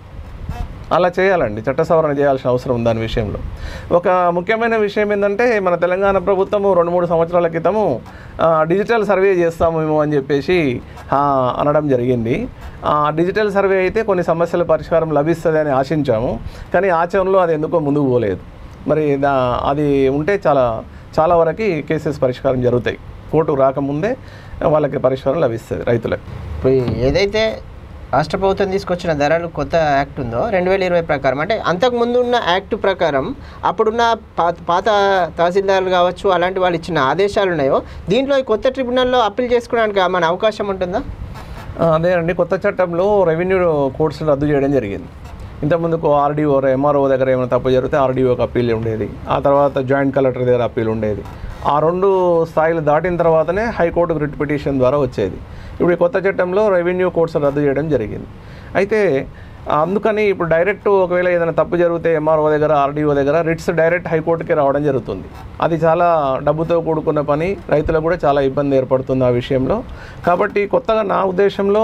అలా చేయాలండి, చట్ట సవరణ చేయాల్సిన అవసరం ఉంది దాని విషయంలో. ఒక ముఖ్యమైన విషయం ఏంటంటే మన తెలంగాణ ప్రభుత్వము 2-3 సంవత్సరాల క్రితము డిజిటల్ సర్వే చేస్తామేమో అని చెప్పేసి అనడం జరిగింది. డిజిటల్ సర్వే అయితే కొన్ని సమస్యల పరిష్కారం లభిస్తుంది అని ఆశించాము, కానీ ఆచరణలో అది ఎందుకో ముందుకు పోలేదు. మరి అది ఉంటే చాలా వరకు కేసెస్ పరిష్కారం జరుగుతాయి. కోర్టు రాకముందే వాళ్ళకి పరిష్కారం లభిస్తుంది రైతులకు. ఇప్పుడు ఏదైతే రాష్ట్ర ప్రభుత్వం తీసుకొచ్చిన ధరలు కొత్త యాక్ట్ ఉందో 2020 ప్రకారం, అంటే అంతకుముందు ఉన్న యాక్ట్ ప్రకారం అప్పుడున్న పాత తహసీల్దార్లు కావచ్చు అలాంటి వాళ్ళు ఇచ్చిన ఆదేశాలు ఉన్నాయో దీంట్లో ఈ కొత్త ట్రిబ్యునల్లో అప్పీల్ చేసుకోవడానికి మన అవకాశం ఉంటుందా? అదేనండి, కొత్త చట్టంలో రెవెన్యూ కోర్ట్స్ రద్దు చేయడం జరిగింది. ఇంతకుముందుకు ఆర్డీఓ ఎంఆర్ఓ దగ్గర ఏమైనా తప్పు జరిగితే ఆర్డీఓకి అప్పీల్ ఉండేది, ఆ తర్వాత జాయింట్ కలెక్టర్ దగ్గర అప్పీల్ ఉండేది. ఆ 2 స్థాయిలు దాటిన తర్వాతనే హైకోర్టుకు రిట్ పిటిషన్ ద్వారా వచ్చేది. ఇప్పుడు ఈ కొత్త చట్టంలో రెవెన్యూ కోర్ట్స్ రద్దు చేయడం జరిగింది. అయితే అందుకని ఇప్పుడు డైరెక్ట్ ఒకవేళ ఏదైనా తప్పు జరిగితే ఎంఆర్ఓ దగ్గర ఆర్డీఓ దగ్గర రిట్స్ డైరెక్ట్ హైకోర్టుకి రావడం జరుగుతుంది. అది చాలా డబ్బుతో కూడుకున్న పని, రైతులకు కూడా చాలా ఇబ్బంది ఏర్పడుతుంది ఆ విషయంలో. కాబట్టి కొత్తగా నా ఉద్దేశంలో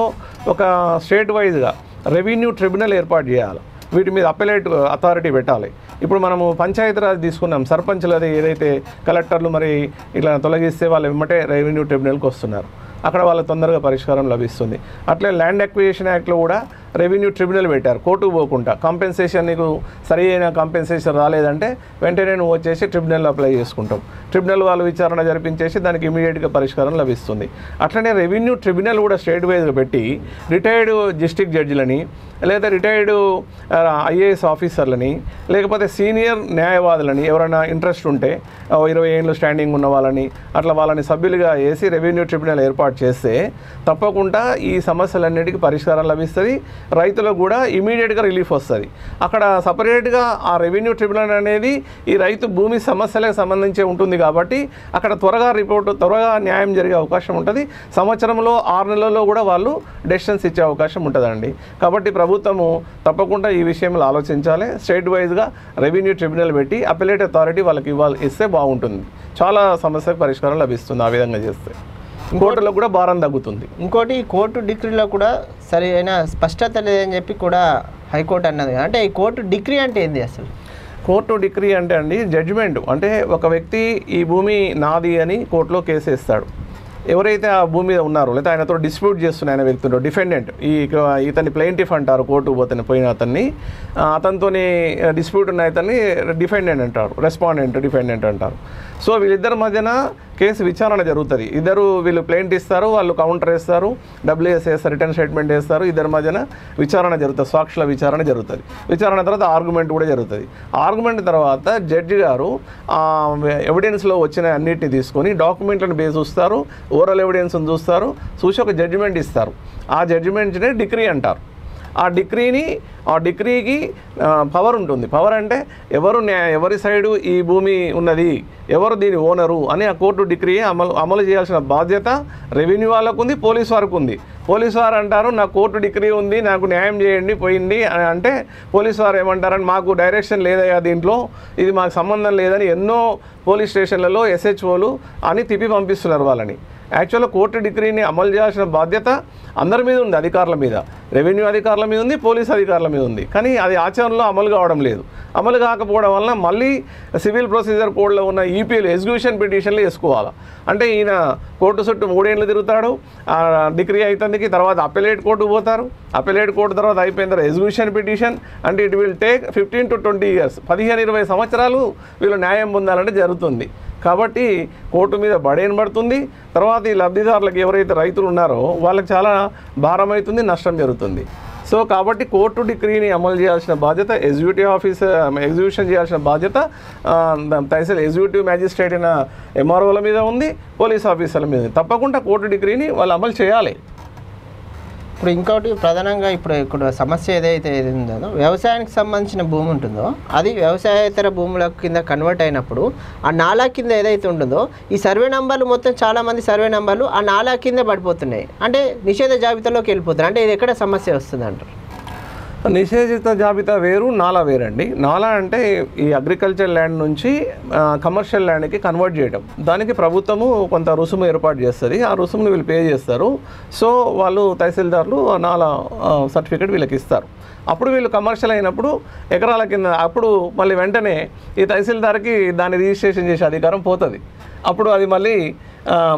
ఒక స్టేట్ వైజ్గా రెవెన్యూ ట్రిబ్యునల్ ఏర్పాటు చేయాలి, వీటి మీద అపెలేట్ అథారిటీ పెట్టాలి. ఇప్పుడు మనము పంచాయతీరాజ్ తీసుకున్నాం, సర్పంచ్లది ఏదైతే కలెక్టర్లు మరి ఇట్లా తొలగిస్తే వాళ్ళు వెంబటే రెవెన్యూ ట్రిబ్యునల్కి వస్తున్నారు, అక్కడ వాళ్ళ తొందరగా పరిష్కారం లభిస్తుంది. అట్లే ల్యాండ్ అక్విజిషన్ యాక్ట్లో కూడా రెవెన్యూ ట్రిబ్యునల్ పెట్టారు, కోర్టుకు పోకుండా. కాంపెన్సేషన్ నీకు సరి అయిన కాంపెన్సేషన్ రాలేదంటే వెంటనే నువ్వు వచ్చేసి ట్రిబ్యునల్ అప్లై చేసుకుంటాం, ట్రిబ్యునల్ వాళ్ళు విచారణ జరిపించేసి దానికి ఇమీడియట్గా పరిష్కారం లభిస్తుంది. అట్లనే రెవెన్యూ ట్రిబ్యునల్ కూడా స్టేట్ వైజ్గా పెట్టి రిటైర్డ్ డిస్ట్రిక్ట్ జడ్జిలని లేదా రిటైర్డ్ ఐఏఎస్ ఆఫీసర్లని లేకపోతే సీనియర్ న్యాయవాదులని ఎవరైనా ఇంట్రెస్ట్ ఉంటే 20 ఏళ్ళు స్టాండింగ్ ఉన్న వాళ్ళని అట్లా వాళ్ళని సభ్యులుగా వేసి రెవెన్యూ ట్రిబ్యునల్ ఏర్పాటు చేస్తే తప్పకుండా ఈ సమస్యలన్నిటికీ పరిష్కారం లభిస్తుంది, రైతులకు కూడా ఇమీడియట్గా రిలీఫ్ వస్తుంది. అక్కడ సపరేట్గా ఆ రెవెన్యూ ట్రిబ్యునల్ అనేది ఈ రైతు భూమి సమస్యలకు సంబంధించి ఉంటుంది కాబట్టి అక్కడ త్వరగా న్యాయం జరిగే అవకాశం ఉంటుంది. సంవత్సరంలో 6 నెలల్లో కూడా వాళ్ళు డెసిషన్స్ ఇచ్చే అవకాశం ఉంటుందండి. కాబట్టి ప్రభుత్వము తప్పకుండా ఈ విషయంలో ఆలోచించాలి. స్టేట్ వైజ్గా రెవెన్యూ ట్రిబ్యునల్ పెట్టి అపెలేట్ అథారిటీ వాళ్ళకి ఇస్తే బాగుంటుంది, చాలా సమస్యకు పరిష్కారం లభిస్తుంది. ఆ విధంగా చేస్తే కోర్టులో కూడా భారం తగ్గుతుంది. ఇంకోటి కోర్టు డిగ్రీలో కూడా సరైన స్పష్టత లేదని చెప్పి కూడా హైకోర్టు అన్నది. అంటే ఈ కోర్టు డిగ్రీ అంటే ఏంది అసలు? కోర్టు డిగ్రీ అంటే అండి జడ్జిమెంట్. అంటే ఒక వ్యక్తి ఈ భూమి నాది అని కోర్టులో కేసు వేస్తాడు, ఎవరైతే ఆ భూమి మీద ఉన్నారో లేదా ఆయనతో డిస్ప్యూట్ చేస్తున్న ఆయన వ్యక్తి ఉంటారు డిఫెండెంట్, ఇతన్ని ప్లెయింటిఫ్ అంటారు, కోర్టుకు పోయిన అతన్ని, అతనితో డిస్ప్యూట్ ఉన్న అతన్ని డిఫెండెంట్ అంటారు, రెస్పాండెంట్ డిఫెండెంట్ అంటారు. సో వీళ్ళిద్దరి మధ్యన కేసు విచారణ జరుగుతుంది. వీళ్ళు ప్లెయింట్ ఇస్తారు, వాళ్ళు కౌంటర్ వేస్తారు, WS వేస్తారు, రిటర్న్ స్టేట్మెంట్ వేస్తారు, ఇద్దరి మధ్యన విచారణ జరుగుతుంది, సాక్షుల విచారణ జరుగుతుంది. విచారణ తర్వాత ఆర్గ్యుమెంట్ కూడా జరుగుతుంది. ఆర్గ్యుమెంట్ తర్వాత జడ్జి గారు ఎవిడెన్స్లో వచ్చిన అన్నిటిని తీసుకొని డాక్యుమెంట్లను బేస్ చూస్తారు, ఓరల్ ఎవిడెన్స్ని చూస్తారు, చూసి ఒక జడ్జిమెంట్ ఇస్తారు. ఆ జడ్జిమెంట్నే డిగ్రీ అంటారు. ఆ డిగ్రీకి పవర్ ఉంటుంది. పవర్ అంటే ఎవరి సైడు ఈ భూమి ఉన్నది, ఎవరు దీని ఓనరు అని ఆ కోర్టు డిగ్రీ అమలు చేయాల్సిన బాధ్యత రెవెన్యూ వాళ్ళకు ఉంది, పోలీసు వారికి ఉంది. పోలీసు వారు అంటారు నా కోర్టు డిగ్రీ ఉంది, నాకు న్యాయం చేయండి పోయింది అని అంటే పోలీసు వారు ఏమంటారని మాకు డైరెక్షన్ లేదయ్యా దీంట్లో, ఇది మాకు సంబంధం లేదని ఎన్నో పోలీస్ స్టేషన్లలో SHOలు అని తిప్పి పంపిస్తున్నారు వాళ్ళని. యాక్చువల్గా కోర్టు డిగ్రీని అమలు చేయాల్సిన బాధ్యత అందరి మీద ఉంది, అధికారుల మీద, రెవెన్యూ అధికారుల మీద ఉంది, పోలీస్ అధికారుల మీద ఉంది. కానీ అది ఆచరణలో అమలు కావడం లేదు. అమలు కాకపోవడం వలన మళ్ళీ సివిల్ ప్రొసీజర్ కోడ్లో ఉన్న EPL ఎగ్జిక్యూషన్ పిటిషన్లు వేసుకోవాలి. అంటే ఈయన కోర్టు చుట్టూ 3 ఏళ్ళు తిరుగుతాడు, డిగ్రీ అవుతుందికి తర్వాత అపెలేట్ కోర్టుకు పోతారు, అపెలేట్ కోర్టు తర్వాత అయిపోయిన తర్వాత ఎగ్జిక్యూషన్ పిటిషన్, అంటే it will take 15 to 20 years, 15-20 సంవత్సరాలు వీళ్ళు న్యాయం పొందాలంటే జరుగుతుంది. కాబట్టి కోర్టు మీద బడేన్ పడుతుంది. తర్వాత ఈ లబ్ధిదారులకు ఎవరైతే రైతులు ఉన్నారో వాళ్ళకి చాలా భారం అవుతుంది, నష్టం జరుగుతుంది. సో కాబట్టి కోర్టు డిగ్రీని అమలు చేయాల్సిన బాధ్యత ఎగ్జిక్యూషన్ చేయాల్సిన బాధ్యత తహసీల్ ఎగ్జిక్యూటివ్ మ్యాజిస్ట్రేట్ అయిన MROల మీద ఉంది, పోలీస్ ఆఫీసర్ల మీద ఉంది. తప్పకుండా కోర్టు డిగ్రీని వాళ్ళు అమలు చేయాలి. ఇప్పుడు ఇంకోటి ప్రధానంగా ఇప్పుడు సమస్య ఏదైతే ఉందో వ్యవసాయానికి సంబంధించిన భూమి ఉంటుందో అది వ్యవసాయేతర భూముల కింద కన్వర్ట్ అయినప్పుడు ఆ నాలా కింద ఏదైతే ఉంటుందో ఈ సర్వే నెంబర్లు మొత్తం చాలామంది సర్వే నెంబర్లు ఆ నాలా కింద పడిపోతున్నాయి, అంటే నిషేధ జాబితాలోకి వెళ్ళిపోతున్నాయి. అంటే ఇది ఎక్కడ సమస్య వస్తుంది అంటారు? నిషేధిత జాబితా వేరు, నాలా వేరండి. నాలా అంటే ఈ అగ్రికల్చర్ ల్యాండ్ నుంచి కమర్షియల్ ల్యాండ్కి కన్వర్ట్ చేయడం, దానికి ప్రభుత్వము కొంత రుసుము ఏర్పాటు చేస్తుంది. ఆ రుసుమును వీళ్ళు పే చేస్తారు. సో వాళ్ళు తహసీల్దార్లు నాలా సర్టిఫికేట్ వీళ్ళకి ఇస్తారు. అప్పుడు వీళ్ళు కమర్షియల్ అయినప్పుడు ఎకరాల కింద అప్పుడు మళ్ళీ వెంటనే ఈ తహసీల్దార్కి దాన్ని రిజిస్ట్రేషన్ చేసే అధికారం పోతుంది. అప్పుడు అది మళ్ళీ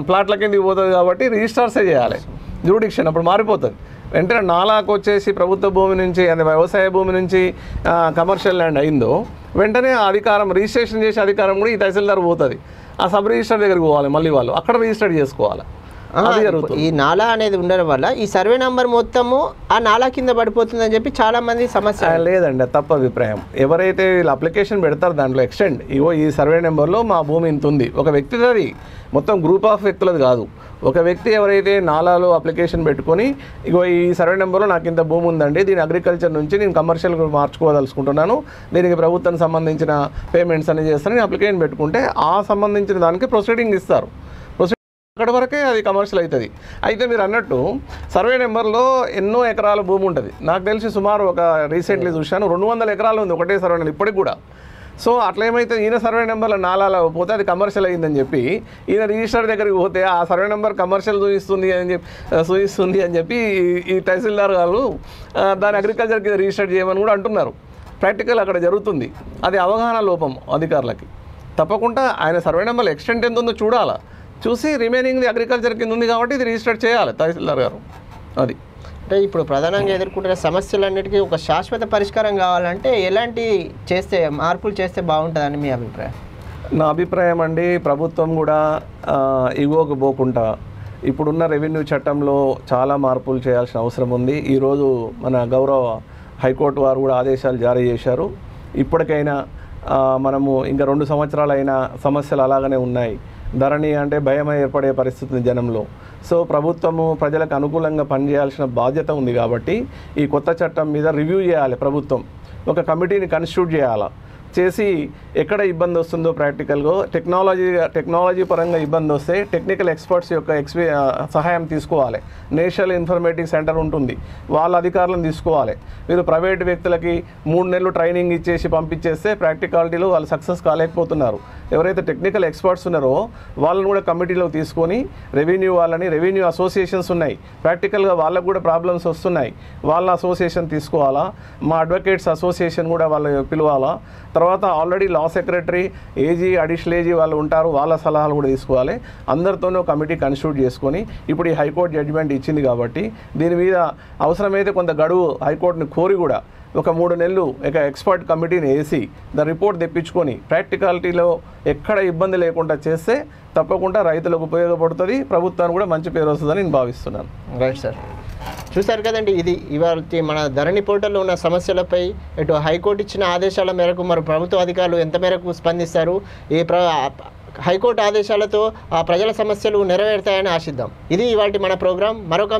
ప్లాట్ల కిందకి పోతుంది కాబట్టి రిజిస్టార్సే చేయాలి, జ్యూడిక్షన్ అప్పుడు మారిపోతుంది. వెంటనే నాలాకు వచ్చేసి ప్రభుత్వ భూమి నుంచి అంటే వ్యవసాయ భూమి నుంచి కమర్షియల్ ల్యాండ్ అయిందో వెంటనే ఆ అధికారం రిజిస్ట్రేషన్ చేసే అధికారం కూడా ఈ తహసీల్దార్ పోతుంది. ఆ సబ్ రిజిస్టర్ దగ్గరికి పోవాలి, మళ్ళీ వాళ్ళు అక్కడ రిజిస్టర్ చేసుకోవాలి. అది జరుగుతుంది. ఈ నాలా అనేది ఉండడం వల్ల ఈ సర్వే నెంబర్ మొత్తము ఆ నాలా కింద పడిపోతుందని చెప్పి చాలా మంది సమస్య. లేదండి, తప్ప అభిప్రాయం. ఎవరైతే వీళ్ళు అప్లికేషన్ పెడతారో దాంట్లో ఎక్స్టెండ్ ఇగో ఈ సర్వే నెంబర్లో మా భూమి ఇంత ఉంది, ఒక వ్యక్తిది మొత్తం గ్రూప్ ఆఫ్ వ్యక్తులది కాదు. ఒక వ్యక్తి ఎవరైతే నాలాలో అప్లికేషన్ పెట్టుకొని ఇగో ఈ సర్వే నెంబర్లో నాకు ఇంత భూమి ఉందండి, దీని అగ్రికల్చర్ నుంచి నేను కమర్షియల్ మార్చుకోదలుచుకుంటున్నాను, దీనికి ప్రభుత్వం సంబంధించిన పేమెంట్స్ అని చేస్తాను, నేను అప్లికేషన్ పెట్టుకుంటే ఆ సంబంధించిన దానికి ప్రొసీడింగ్ ఇస్తారు. అక్కడ వరకే అది కమర్షియల్ అవుతుంది. అయితే మీరు అన్నట్టు సర్వే నెంబర్లో ఎన్నో ఎకరాల భూమి ఉంటుంది. నాకు తెలిసి సుమారు ఒక రీసెంట్లీ చూశాను 200 ఎకరాలు ఉంది ఒకటే సర్వే నెంబర్ ఇప్పటికి కూడా. సో అట్లా ఏమైతే ఈయన సర్వే నెంబర్లో నాలాలో పోతే అది కమర్షియల్ అయిందని చెప్పి ఈయన రిజిస్టర్ దగ్గరికి పోతే ఆ సర్వే నెంబర్ కమర్షియల్ చూపిస్తుంది అని చెప్పి ఈ తహసీల్దార్ వాళ్ళు దాని అగ్రికల్చర్కి రిజిస్టర్ చేయమని కూడా అంటున్నారు. ప్రాక్టికల్ అక్కడ జరుగుతుంది. అది అవగాహన లోపం అధికారులకి. తప్పకుండా ఆయన సర్వే నెంబర్ ఎక్స్టెంట్ ఎంత ఉందో చూడాలా, చూసి రిమైనింగ్ది అగ్రికల్చర్ కింద ఉంది కాబట్టి ఇది రిజిస్టర్ చేయాలి తహసీల్దార్ గారు. అది అంటే ఇప్పుడు ప్రధానంగా ఎదుర్కొంటున్న సమస్యలన్నిటికీ ఒక శాశ్వత పరిష్కారం కావాలంటే ఎలాంటి మార్పులు చేస్తే బాగుంటుందని మీ అభిప్రాయం? నా అభిప్రాయం అండి, ప్రభుత్వం కూడా ఇగోకు పోకుండా ఇప్పుడున్న రెవెన్యూ చట్టంలో చాలా మార్పులు చేయాల్సిన అవసరం ఉంది. ఈరోజు మన గౌరవ హైకోర్టు వారు కూడా ఆదేశాలు జారీ చేశారు. ఇప్పటికైనా మనము ఇంకా 2 సంవత్సరాలైనా సమస్యలు అలాగనే ఉన్నాయి. ధరణి అంటే భయం ఏర్పడే పరిస్థితి జనంలో. సో ప్రభుత్వము ప్రజలకు అనుకూలంగా పనిచేయాల్సిన బాధ్యత ఉంది కాబట్టి ఈ కొత్త చట్టం మీద రివ్యూ చేయాలి. ప్రభుత్వం ఒక కమిటీని కాన్స్టిట్యూట్ చేయాలి, చేసి ఎక్కడ ఇబ్బంది వస్తుందో ప్రాక్టికల్గా టెక్నాలజీ పరంగా ఇబ్బంది వస్తే టెక్నికల్ ఎక్స్పర్ట్స్ యొక్క సహాయం తీసుకోవాలి. నేషనల్ ఇన్ఫర్మేటివ్ సెంటర్ ఉంటుంది, వాళ్ళ అధికారులను తీసుకోవాలి. మీరు ప్రైవేట్ వ్యక్తులకి 3 నెలలు ట్రైనింగ్ ఇచ్చేసి పంపించేస్తే ప్రాక్టికాలిటీలో వాళ్ళు సక్సెస్ కాలేకపోతున్నారు. ఎవరైతే టెక్నికల్ ఎక్స్పర్ట్స్ ఉన్నారో వాళ్ళని కూడా కమిటీలో తీసుకొని రెవెన్యూ అసోసియేషన్స్ ఉన్నాయి, ప్రాక్టికల్గా వాళ్ళకు కూడా ప్రాబ్లమ్స్ వస్తున్నాయి, వాళ్ళ అసోసియేషన్ తీసుకోవాలా. మా అడ్వకేట్స్ అసోసియేషన్ కూడా వాళ్ళు పిలవాలా. తర్వాత already law secretary, AG, additional AG వాళ్ళు ఉంటారు, వాళ్ళ సలహాలు కూడా తీసుకోవాలి. అందరితోనూ కమిటీ కాన్స్టిట్యూట్ చేసుకొని ఇప్పుడు ఈ హైకోర్టు జడ్జిమెంట్ ఇచ్చింది కాబట్టి దీని మీద అవసరమైతే కొంత గడువు హైకోర్టుని కోరి కూడా ఒక 3 నెలలు ఎక్స్పర్ట్ కమిటీని వేసి దాని రిపోర్ట్ తెప్పించుకొని ప్రాక్టికాలిటీలో ఎక్కడ ఇబ్బంది లేకుండా చేస్తే తప్పకుండా రైతులకు ఉపయోగపడుతుంది, ప్రభుత్వానికి కూడా మంచి పేరు వస్తుందని నేను భావిస్తున్నాను. రైట్ సార్, చూశారు కదండి, ఇది ఇవాళ మన ధరణి పోర్టల్లో ఉన్న సమస్యలపై ఇటు హైకోర్టు ఇచ్చిన ఆదేశాల మేరకు మరి ప్రభుత్వ అధికారులు ఎంత మేరకు స్పందిస్తారు, హైకోర్టు ఆదేశాలతో ఆ ప్రజల సమస్యలు నెరవేరుతాయని ఆశిద్దాం. ఇది ఇవాళ మన ప్రోగ్రాం. మరొక